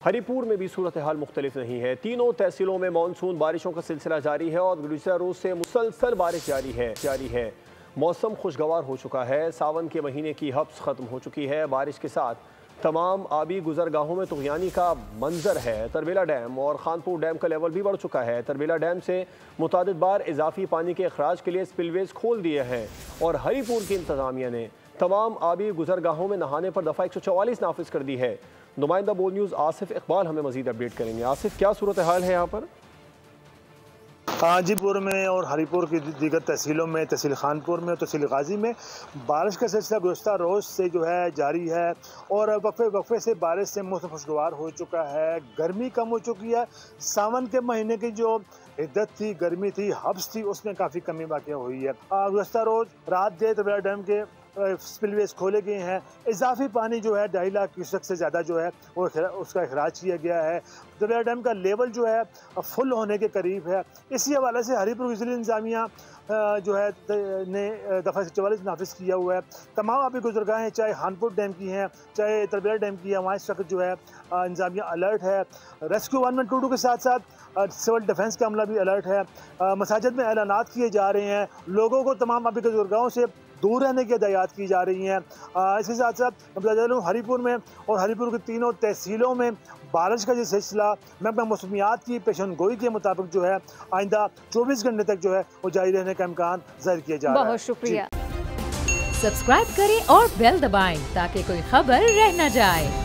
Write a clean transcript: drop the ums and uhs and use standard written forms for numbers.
हरिपुर में भी सूरत हाल मुख्तलिफ नहीं है। तीनों तहसीलों में मानसून बारिशों का सिलसिला जारी है और गुज़िश्ता रोज़ से मुसलसल बारिश जारी है। मौसम खुशगवार हो चुका है। सावन के महीने की हब्स ख़त्म हो चुकी है। बारिश के साथ तमाम आबी गुजरगाहों में तुग़यानी का मंजर है। तरबेला डैम और खानपुर डैम का लेवल भी बढ़ चुका है। तरबेला डैम से मुतादिद बार इजाफी पानी के अखराज के लिए स्पिलवेज खोल दिए हैं और हरिपुर की इंतज़ामिया ने तमाम आबी गुजरगाहों में नहाने पर दफ़ा 144 नाफिज कर दी है। नुमाइंदा बोल न्यूज़ आसिफ इकबाल हमें मज़ीद अपडेट करेंगे। आसिफ, क्या सूरत हाल है यहाँ पर? हाजीपुर में और हरिपुर की दीगर तहसीलों में, तहसील खानपुर में और तहसील गाजी में बारिश का सिलसिला गुज़िश्ता रोज़ से जो है जारी है और वक्फे से बारिश से मौसम खुशगवार हो चुका है। गर्मी कम हो चुकी है। सावन के महीने की जो हिद्दत थी, गर्मी थी, हब्स थी, उसमें काफ़ी कमी वाक़ हुई है। गुज़िश्ता रोज़ रात गए तरबेला डैम के स्पिलवेज खोले गए हैं। इजाफी पानी जो है 2.5 लाख क्यूसेक से ज़्यादा जो है वो उसका अखराज किया गया है। तरबेला डैम का लेवल जो है फुल होने के करीब है। इसी हवाले से हरिपुर की ज़िला इंतज़ामिया जो है ने दफ़ा 44 नाफिज किया हुआ है। तमाम आबी गुजरगाहें चाहे खानपुर डैम की हैं चाहे तरबेला डैम की है, वहाँ इस वक्त जो है इंतज़ामिया अलर्ट है। रेस्क्यू 112 के साथ साथ सिविल डिफेंस का अमला भी अलर्ट है। मसाजिद में ऐलानात किए जा रहे हैं। लोगों को तमाम आबी गुजरगाहों से दूर रहने की हिदायत की जा रही हैं। इसके साथ साथ हरिपुर में और हरिपुर की तीनों तहसीलों में बारिश का जो सिलसिला महकमा मौसमियात की पेशन गोई के मुताबिक जो है आइंदा 24 घंटे तक जो है वो जारी रहने का इम्कान जाहिर किया जा रहा है। बहुत शुक्रिया। सब्सक्राइब करें और बेल दबाएं ताकि कोई खबर रह न जाए।